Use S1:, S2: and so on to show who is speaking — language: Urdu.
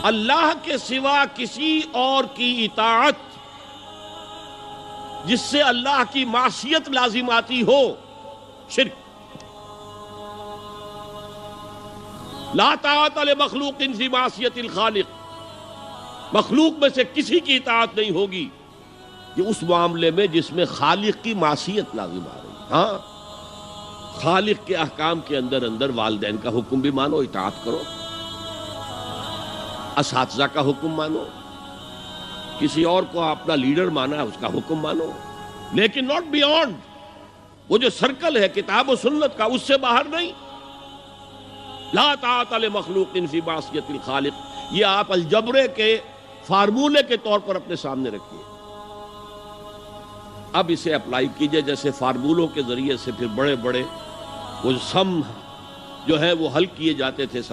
S1: اللہ کے سوا کسی اور کی اطاعت جس سے اللہ کی معصیت لازم آتی ہو، شرک۔ لا طاعت لمخلوق فی معصیت الخالق، مخلوق میں سے کسی کی اطاعت نہیں ہوگی یہ اس معاملے میں جس میں خالق کی معصیت لازم آ رہی۔ ہاں، خالق کے احکام کے اندر والدین کا حکم بھی مانو، اطاعت کرو، اساتذہ کا حکم مانو، کسی اور کو اپنا لیڈر مانا ہے اس کا حکم مانو، لیکن ناٹ بیونڈ، وہ جو سرکل ہے کتاب و سنت کا اس سے باہر نہیں۔ لا طاعت لمخلوق فی معصیت الخالق، یہ آپ الجبرے کے فارمولے کے طور پر اپنے سامنے رکھیے، اب اسے اپلائی کیجئے۔ جیسے فارمولوں کے ذریعے سے پھر بڑے بڑے وہ سم جو ہے وہ حل کیے جاتے تھے سوال